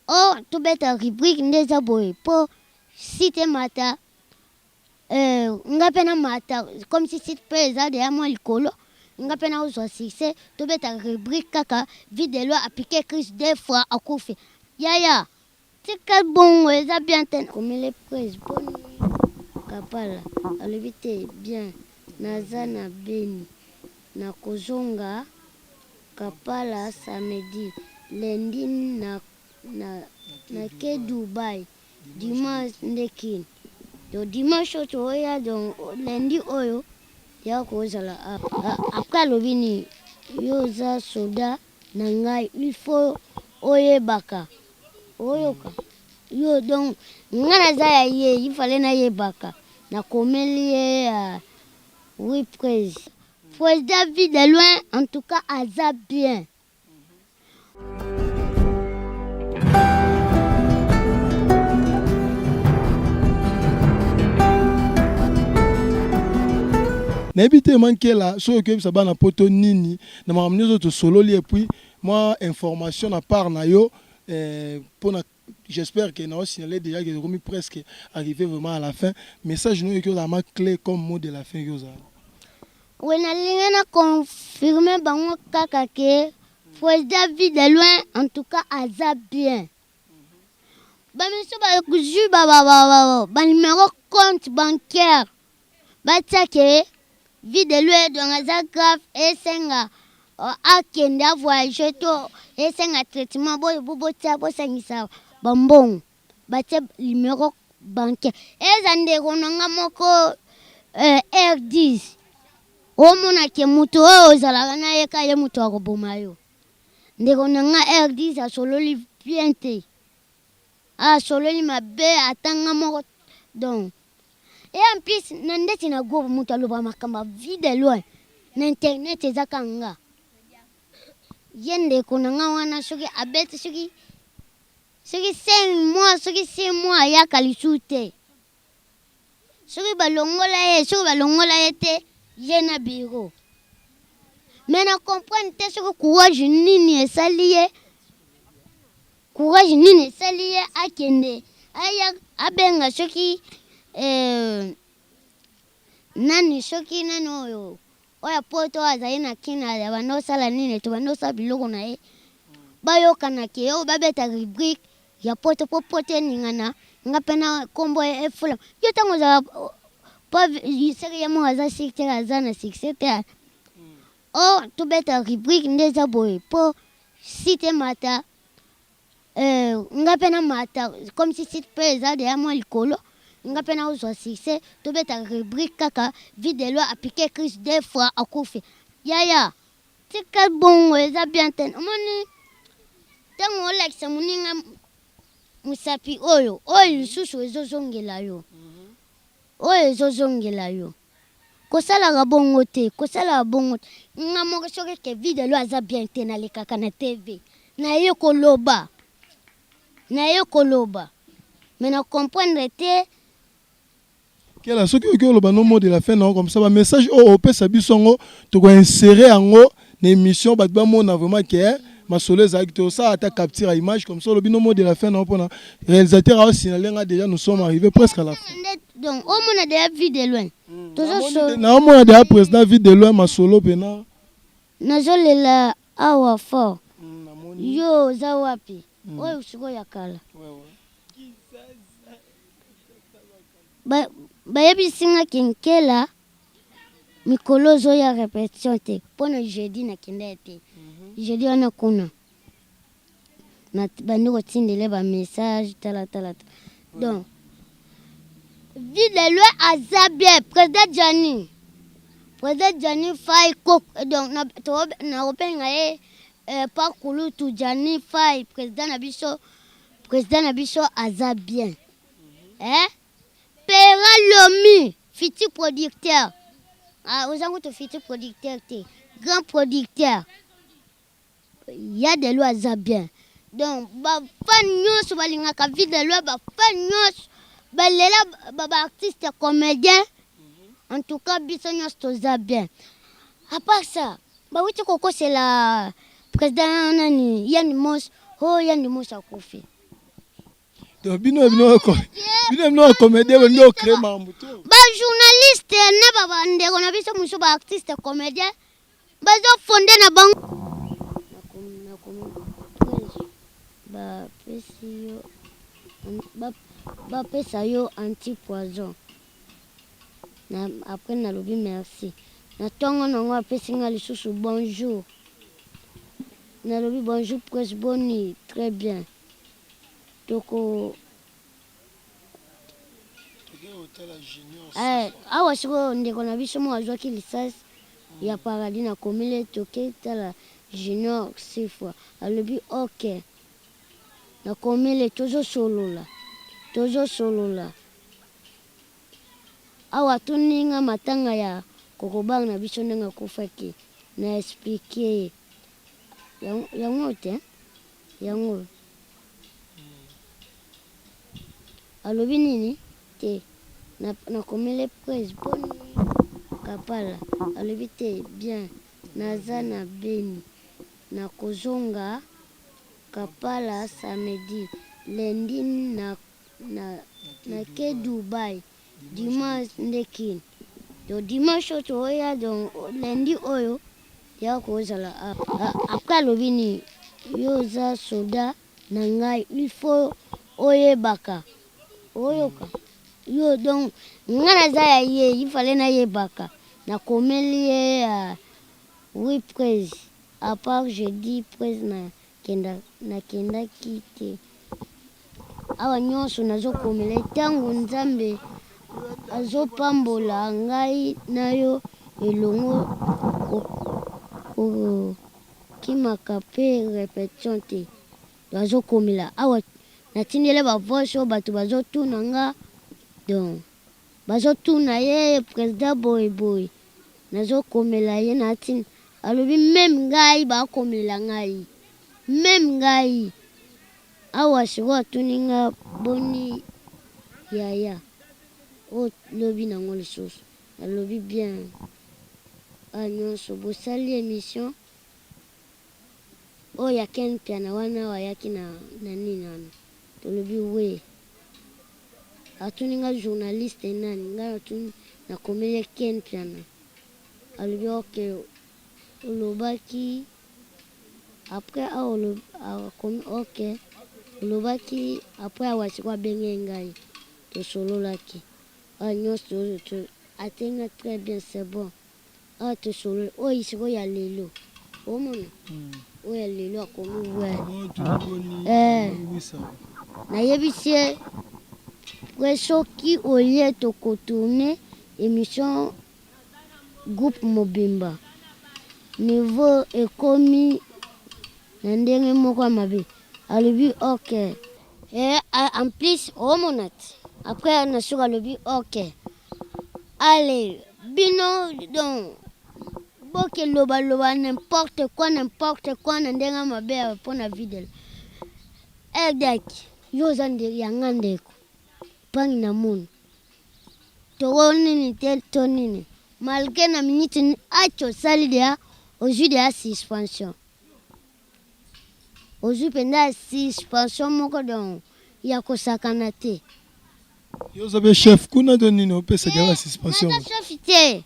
Oh, tu beta rubrique ndeza boy po site mata ngapena mata comme si site pesa de amo likolo ngapena uzwa succès tu beta rubrique kaka vidéo appliquer Chris deux fois akufi yaya tika bon eza bien ten comme les prises bon kapala alevite bien nazana beni na kozonga kapala samedi lundi na ke Dubai dimanche ndekini do dimanche to oya donc lundi oyo ya kozala après lobini yoza soda na ngai il faut oyebaka oyoka yo donc ngana za ya ye il fallait na yebaka na komeli ye oui président David de loin en tout cas aza bien. N'habitez manqué là, ce que ça na poto nini, na m'amener autres solo et puis moi information à part na yo pour j'espère que nous signalé déjà que remis presque arrivé vraiment à la fin. Message nous que la clé comme mot de la fin yosa. Oui, na lingana confirmer bango kaka ke David de loin en tout cas aza bien. Ba miso ba kuju ba numéro compte bancaire. Ba tsake vidéo dans aza grave esenga akende voyage to esenga traitement bo tia bo sangisa bambon ba tsa numéro bancaire ezande konanga moko R10 omona ke mutu ozala na yeka ye mutu akoboma yo ndeko nanga R10 asololi bien te asololi mabe atanga moko donc et en plus nandeti na go mutu aloba makamba vide loin na internet ezakanga yende konanga wana soki abeti soki 5 mois soki 6 mois ya kalisute soki balongola ye te ye na bureau mais na comprendre te soki courage nini esali ye akende aya abenga soki nani oyo poto azali na kina ya banosala nini to banosa biloko na ye bayokana ke oyo babeta rubrique ya poto ningana nga pena kombo efula yo tango za pa seri ya mo aza sikte aza na succès te oh tu beta rubrique ndeza boy po site mata nga pena mata comme si site pesa de amo likolo nga pena uzwa succès tu beta rubrique kaka vidéo appliquer Chris deux fois akufi yaya tika bongo eza bien ten omoni tango olakisa moninga musapi oyo lisusu ezozongela yo kosalaka bongo te nga moko soki ke vidéo aza bien te nalekaka na tv naye koloba mais na comprendre te Quel a ce que le bon mot de la fin non comme ça un message au pesa bisongo to ko insérer ango na émission ba mona vraiment que ma soleuse acte ça à ta capture image comme ça le binomo de la fin non pour réalisateur a signalé déjà nous sommes arrivés presque à la fin donc au mona de vidéo loin na mona de président vidéo loin ma solo pena nazolela awa fort yo zawapi oyo siko ya kala bayebisinga kenkela mikolo zo ya répétition te mpona jeudi nakenda te jeudi wana kuna na bandi kotindele bamessage tala donc vidéo aza bien président Johnny Faye donc na openga ye pakulutu Johnny Faye président na biso aza bien Pera Lomi, futur producteur. Aux angoto futur producteur, grand producteur. Il y a des lois à bien. Donc, fan news, balingaka vidéo, fan news, balela, artiste comédien. En tout cas, bisognos toza bien. À part ça, oui, c'est la président Yann Mos, Yann Mos a confié. Donc bino comédien bino créer mambuto. Ba journaliste na baba ndeko na biso muso ba artiste comédien. Bazo fondé na bango. Ba pesio ba pesa yo anti-poison. Na après na lobi merci. Na tongo nango apesi nga lisusu bonjour. Na lobi bonjour presse boni très bien. Toko awa siko ndeko na biso mo azwaki lisasi ya paradis na komile toke tala junior 6 fois alobi ok na komile tozo solola awa tuninga matanga ya kokobanga na biso ndenge kufaki na expliquer yango te yango alobi nini te na komile presse boni kapala alobi te bien naza na beni na kozonga kapala samedi lundi na ke Dubai dimanche ndekini do dimanche oyo oya donc lundi oyo ya kozala après alobi ni yo za soda na ngai il faut oyebaka oyoka yo donc nga naza ya ye il fallait nayebaka na komeli ye oui presse à part je dis presse na kendaki te awa nyonso nazokomela ntango nzambe azopambola ngai na yo elongo kimaka mpe répétition te azokomela awa natindele bavoice oyo bato bazotuna nga donc bazotuna ye président boyeboye nazokomela ye natini alobi meme ngai bakomela ngai meme ngai awa siko atuni nga boni yaya o lobi nango lisusu alobi bien nyonso bosali émission oyo ya Ken Piana wana wayaki na nini wana tolobi we atuni nga journaliste nani nga atuni nakomeli Ken Piana alobi ok olobaki après ok olobaki après awasiko abenge ngai tosololaki nyonso atenga très bien c'est bon tosolola oyo siko ya lelo omona oyo lelo akomi nayebisi ye pre soki olie tokotourne émission groupe mobimba niveau ekomi na ndenge moko ya mabe alobi ok en plus omona te après nasuka alobi ok allez bino donc boke lobaloba n'importe quoi na ndenge mabe mpona videle edaki yo oza yanga ndeko pangi na moni toko nini te to nini malgré na minute aci osali deya ozwi deya suspension ozwi mpenza suspension moko donc ya kosakana te yo oza chef kuna to nini opesa deya suspension chef te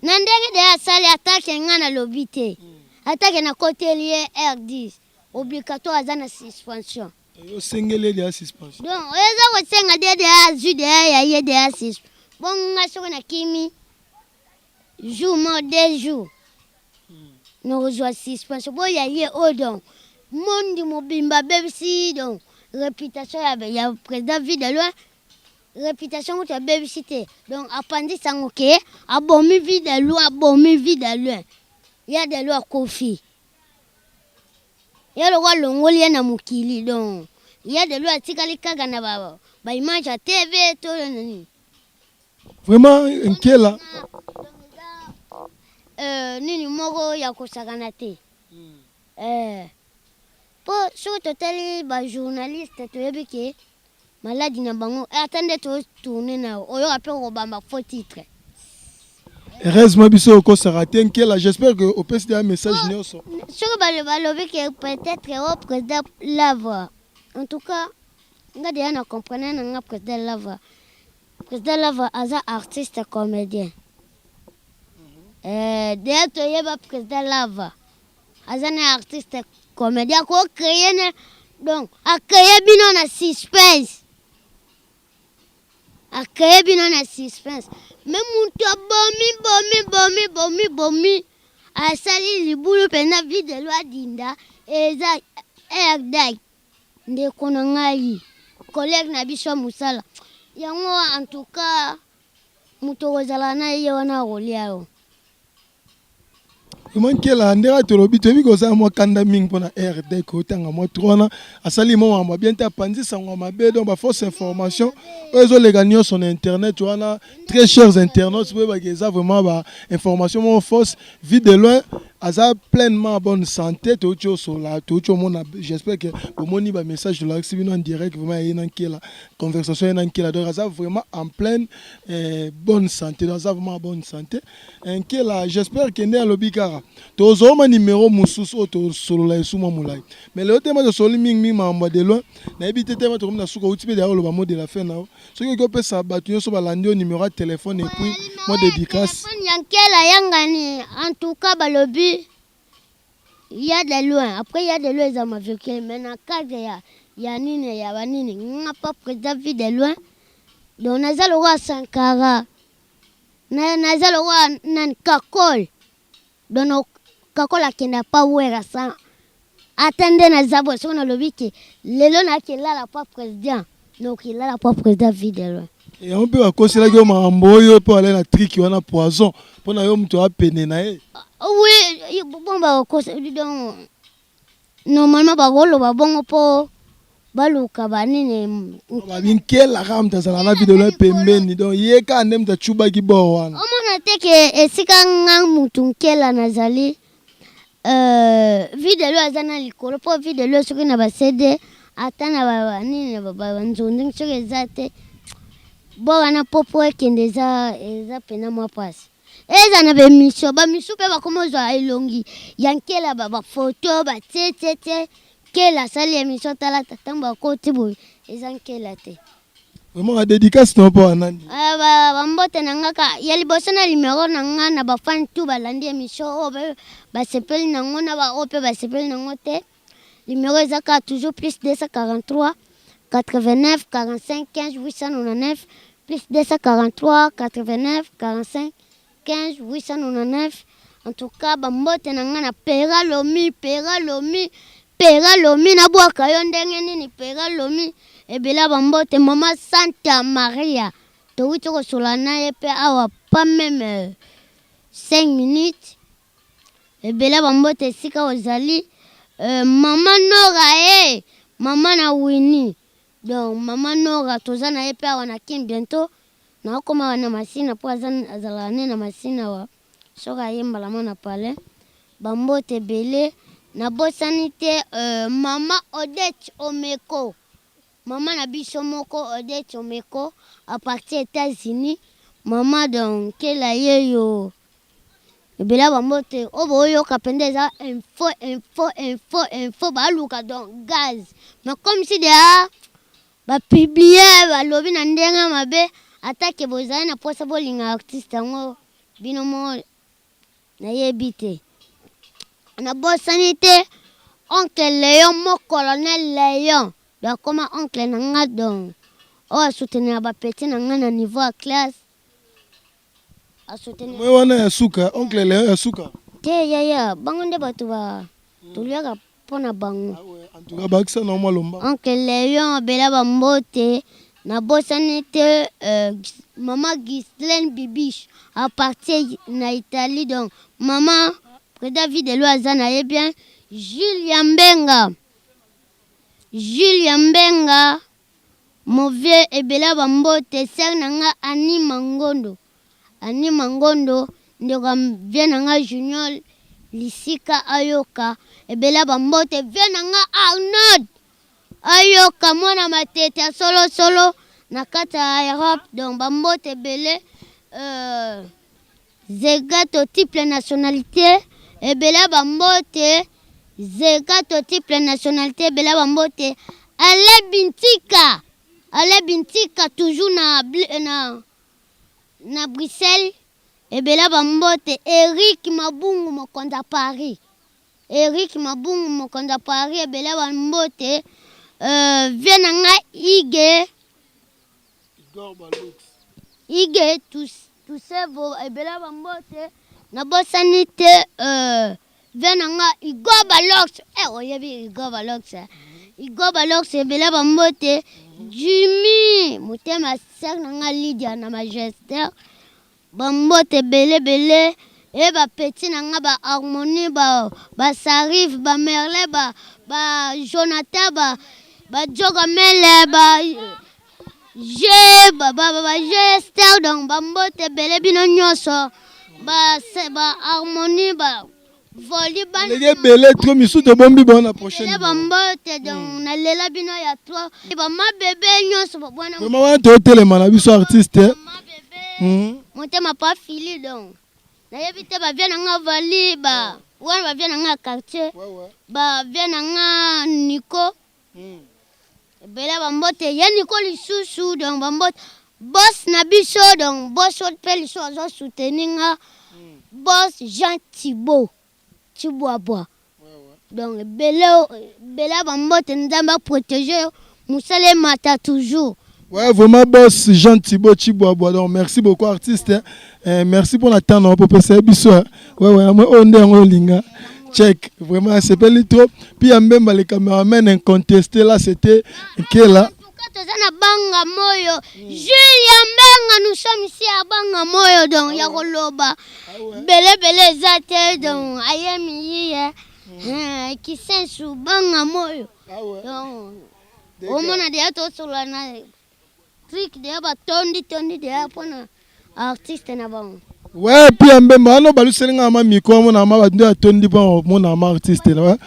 na ndenge deya asali atake nga na lobi te atake na koteli ye R10 obligatoire aza na suspension osengeli deya suspension donc oyeza kosenga deya azwi deya ya ye deya suspension bongo nga soko na kimi jour mo 2 jours nokozwa suspension boyo ya ye oyo donc mondi mobimba bebisi donc réputation ya président Vidaloin réputation kutu abebisi te donc apandisi yango ke abomi Vidaloin ya delo akofi ya lokwa longoli ye na mokili donc ya delo atikali kaka na baimage ya TV to nani vraiment nkela nini moko ya kosakana te po soki totali bajournaliste toyebi ke maladi na bango atande totourne na oyoka mpe kobamba faux titre heureusement biso okosaka te nkela j'espère que opesi un message nyonso soki balobi ke peut-être au président l'avoir en tout cas nga de na comprendre na nga président Lava. Président Lava aza artiste comédien. De to yeba président Lava. Aza na artiste comédien ko créer ne donc a créer bino na suspense. A créer bino na suspense. Même muntu bomi. Asali libulu pena vide lwa dinda eza dai nde kona ngai collègue na biso musala yango en tout cas muto kozala na ye wana roliao Mankela ndera tolobi tobi koza mwa kanda mingi pona RD ko tanga mwa trona asali mo mwa bien ta pandisa ngwa mabe donc ba fausse information ozo les gagnants sur internet wana très chers internautes vous ba keza vraiment ba information mo fausse vie de loin aza pleinement bonne santé tocho sola tocho mona j'espère que au moni ba message de la xibino en direct vraiment yena kela conversation yena kela donc aza vraiment en pleine bonne santé aza vraiment bonne santé en kela j'espère que ne lobikara tozoma numéro mususu oto solola esuma mulai mais le tema de soli mingi mamba de loin na ebité tema to na suka utipe d'ailleurs le mot de la fin na ce que ko pesa batu so balandi au numéro de téléphone et puis moi dédicace yankela yangani en tout cas balobi il y a de loin après il y a de loin ça m'a vécu mais na cadre ya nini ya banini nga pas président vie de loin donc nazalo wa Sankara nazalo wa nan kakol donc kakol akenda pa wera sa attendez na zabo so na lobiki lelo na kelala pas président donc il a la pas président vie de loin. Et on peut accoster que mamboyo pour aller la trick wana poison pour na yo mtu apene na e. Oui, bon ba accoster donc normalement ba golo ba bongo po baluka banini ba binkela ramta za na vie de loin pembeni donc yeka ndem ta chuba ki bo wana. Omona teke esika nga mutu nkela nazali vie de loin azana likolo po vie de loin soki na ba CD atana ba nini ba nzondi soki ezate bo wana popo ekende eza pena mwa pasi eza na bemisio bamisu mpe bakomozwa elongi yankela bafoto batete kela sali emisio tala tatambo akoti boye eza nkela te vraiment la dédicace non pas nani bambote na ngaka ya liboso na numéro na nga na bafani tu balandi emisio oyo basepeli nango na baoyo mpe basepeli nango te numéro ezaka toujours plus 243 89 45 15 899 plus 243 89 45 15 899 en tout cas bambote na nga na pera lomi na bwaka yo ndenge nini pera lomi ebela bambote mama Santa Maria towuti kosola na ye pe awa pas même 5 minutes ebela bambote esika ozali mama Nora mama na Winnie donc mama Nora toza na ye pe awa na kin bientôt na koma na masina po azala ne na masina wa soka yembala mana pale bambote bele na bosanité mama Odette Omeko mama na biso moko Odette Omeko à partir États-Unis mama donc kela yeyo ebela bambote oboyo kapendeza info baluka donc gaz mais comme si déjà ba publier ba lobi na ndenga mabe atake bozana na posa bolinga artiste ngo binomo na yebite na bosanité oncle Léon mo colonel Léon donc comme oncle na nga donc o soutenir ba petit na nga na niveau à classe a soutenir moi wana ya suka oncle Léon ya suka te ya bango nde batu ba tuliaka pona bango en tout cas bakisa na moi lomba oncle Léon bela bambote na bosanité maman Ghislaine Bibiche à partir na Italie donc maman président vie de loazana et bien Julia Mbenga mauvais ebela bambote ser nanga Ani Mangondo ndeko vient nanga Junior Lisika Ayoka ebela bambote vient nanga Arnold Ayoka mwana matete solo na kata Europe donc bambote belé zegato type nationalité ebela bambote zegato type nationalité ebela bambote Ale Bintika toujours na Bruxelles. Et bien là, Bambote, Eric Mabungu Mokonda Paris. Eric Mabungu Mokonda Paris. Et bien là, Bambote, Vienanga Ige. Ige, tous ces beaux. Et bien là, Bambote, Nabosanite, Vienanga Igor Balox. Oh, il y avait Igor Balox. Igor Balox, et bien là, Bambote, Jimmy, Moutema Serna Lydia, na majesté. Bambote belé et ba petit nanga ba harmonie ba Sarif ba Merle ba Jonathan ba Jogamele ba Esther donc Bambote belé bino nyoso ba harmonie ba volleyball les belé trop misu de bombi bon la prochaine Bambote donc na lela bino ya toi ba ma bébé nyoso ba bwana vraiment on te téléman na biso artiste Monte ma pas fili donc. Na yebite ba vient nga vali ba. Wana ba vient nga quartier. Ba vient nga Nico. Bela ba mbote ya Nico lisusu donc ba mbote boss na biso donc boss hot pel so zo soutenir nga. Boss Jean Thibault. Thibault. Donc bela ba mbote nzamba protéger musale mata toujours. Ouais, vraiment, boss, Jean Thibault, Chiboabo. Donc, merci beaucoup, artiste. Merci pour l'attendre. On peut passer à ouais, on est en ligne. Check. Vraiment, c'est pas trop. Puis, il y a même les caméramans incontestés. Là, c'était. Quel là? Julien Benga, nous sommes ici à Banga Moyo, donc Yaroloba. Bele Zate, donc Ayemi, qui s'est sous Banga Moyo. Donc, au moins, il y a tout sur la trick de ba tondi de apona artiste na bango ouais puis mbemba no balu selinga ma miko mo na ma ba ndo tondi bon mo na ma artiste là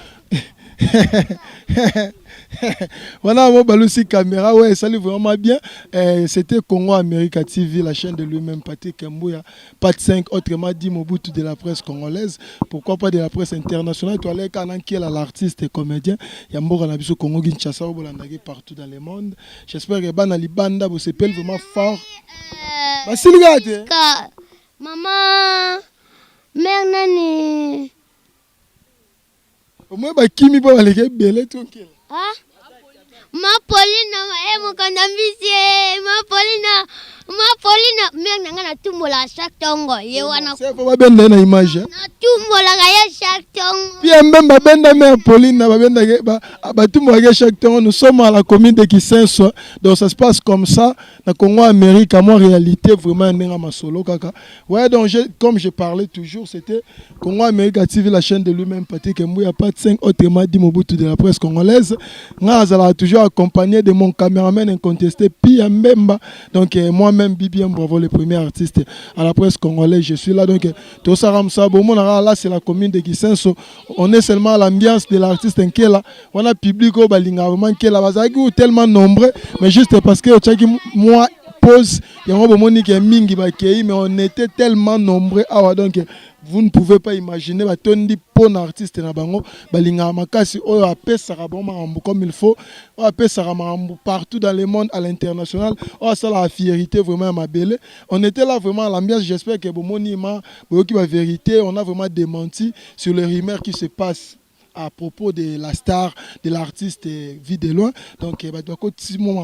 voilà mo balu si caméra ouais ça lui vraiment bien c'était Congo America TV la chaîne de lui-même Patrick Mbouya Pat 5 autrement dit Mobutu de la presse congolaise pourquoi pas de la presse internationale toi les canan qui est l'artiste et comédien ya mboka na biso Congo Kinshasa au bolandaki partout dans le monde j'espère que bana libanda vous s'appelle vraiment fort basilgate maman mère nani au moins ba kimi ba baleke belé tranquille ah ma Paulina Mokonda Mbisi ma Paulina mère nanga na tumbola chaque tongo ye wana c'est pas benda na image na tumbola ya chaque tongo puis même ba benda mère Paulina ba benda ba tumbola chaque tongo nous sommes à la commune de Kisenso donc ça se passe comme ça na Congo Amérique à moi réalité vraiment ndenga masolo kaka ouais donc comme je parlais toujours c'était Congo Amérique TV la chaîne de lui-même Patrick Mbouya pas 5 autrement dit Mobutu de la presse congolaise nga azala toujours accompagné de mon caméraman incontesté Pia Mbemba donc moi-même Bibien Bravo le premier artiste à la presse congolaise je suis là donc tout ça ramsa bon là c'est la commune de Kisenso on est seulement à l'ambiance de l'artiste Nkela on a public au balinga vraiment Nkela bazaki tellement nombreux mais juste parce que moi pause il y a un moment qui mingi bakei mais on était tellement nombreux ah donc vous ne pouvez pas imaginer batondi pon artiste na bango balinga makasi oyo apesaka bango comme il faut oyo apesaka makambo partout dans le monde à l'international oyo asala la fierté vraiment ya mabele on était là vraiment à l'ambiance j'espère que bomoni ma boyoki ba vérité on a vraiment démenti sur les rumeurs qui se passent à propos de la star, de l'artiste Vie de loin. Donc, il y a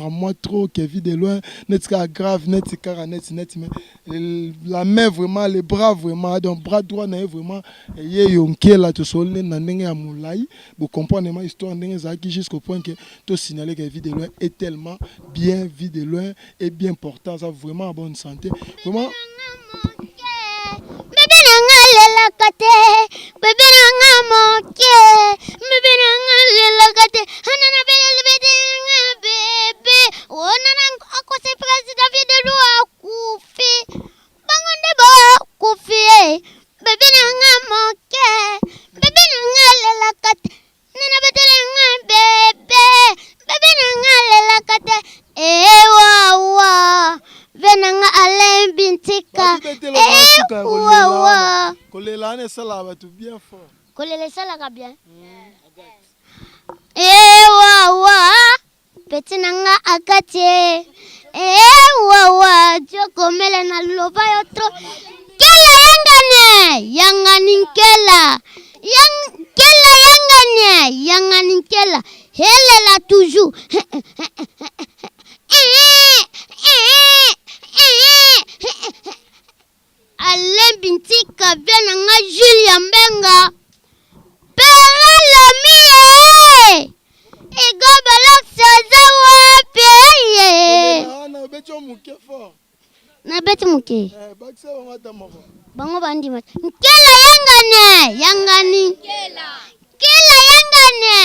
moi trop que Vie de loin, net grave, net la main vraiment, les bras vraiment, donc bras droit n'est vraiment, il y a yonké là, tout seul, n'a à moulai. Vous comprenez ma histoire, jusqu'au point que tout signaler que Vie de loin est tellement bien, Vie de loin est bien portant, ça vraiment en bonne santé. Vraiment. Bébé nanga lela kate, bébé nanga moke, bébé nanga lela kate, hanana bébé nanga bébé, onana ako se président de loi koufi, bangonde bo koufi, bébé nanga moke, bébé nanga lela kate, nana bébé nanga bébé, bébé nanga lela kate, wa. Venanga Alain Bintika. Kolela ne sala ba tu bien fort. Kolela sala ka bien. Wa petit nanga akati. Wawa, joko mele na loba yotro. Kela yangane, kela yangane, kela. Elle là toujours. Alain Binti Kabia nanga Julia Mbenga. Pera Lomie. Ego balok saza wapi. Na beto muke fort. Na beto muke. Bakse wa tamoko. Bango bandi mat. Kela yangani. Kela yangane.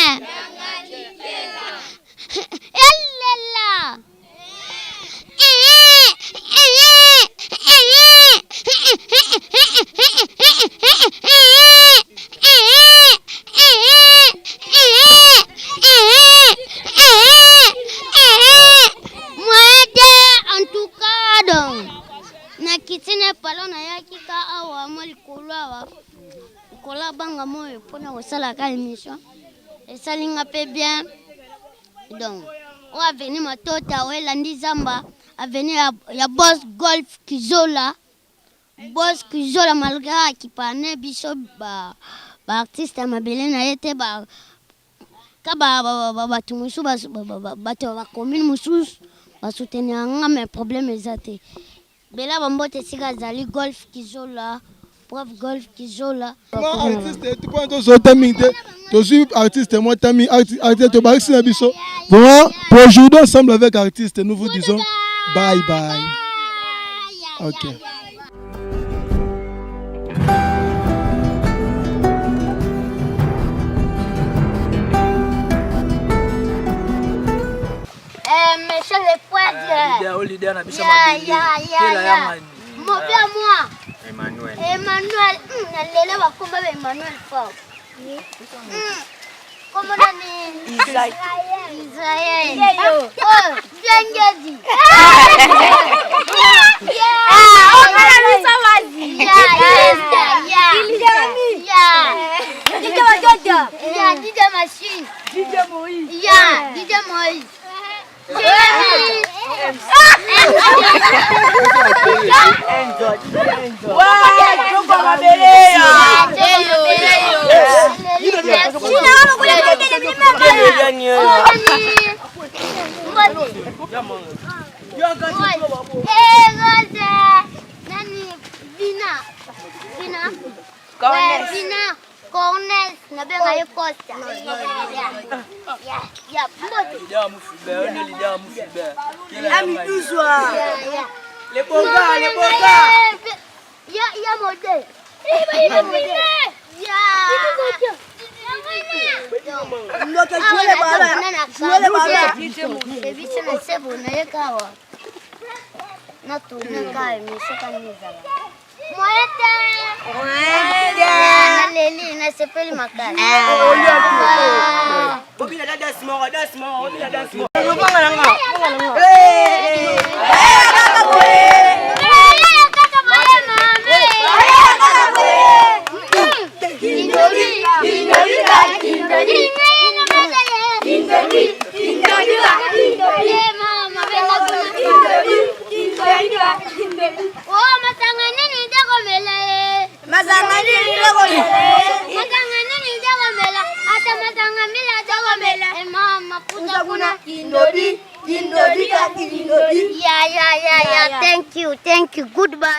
Elela. En tout cas donc na kitine palona yakika awa molikolo kola banga moyo pona osala ka émission et salinga pe bien donc on a venu matota welandi zamba a venu ya boss golf kizola malgré qui pane biso ba artiste mabele na yete ba ka ba tumusu ba commune musus ba soutenir mais problème ezate bela bambote sika zali golf kizola prof golf kizola artiste tu prends ton sotamite tu suis artiste moi tami artiste to barisi na biso vraiment pour aujourd'hui ensemble avec artiste nous vous disons bye bye. OK. Monsieur le poète. Leader na biso mabili. Moi. Emmanuel. Nalele bakomba Emmanuel fort. Comment on dit? Israël. Oh, bien dit. DJ Machine. DJ Moïse. Cornel, na benga ye Costa. Les boga. Ya modèle. Yeah. Thank you. Goodbye.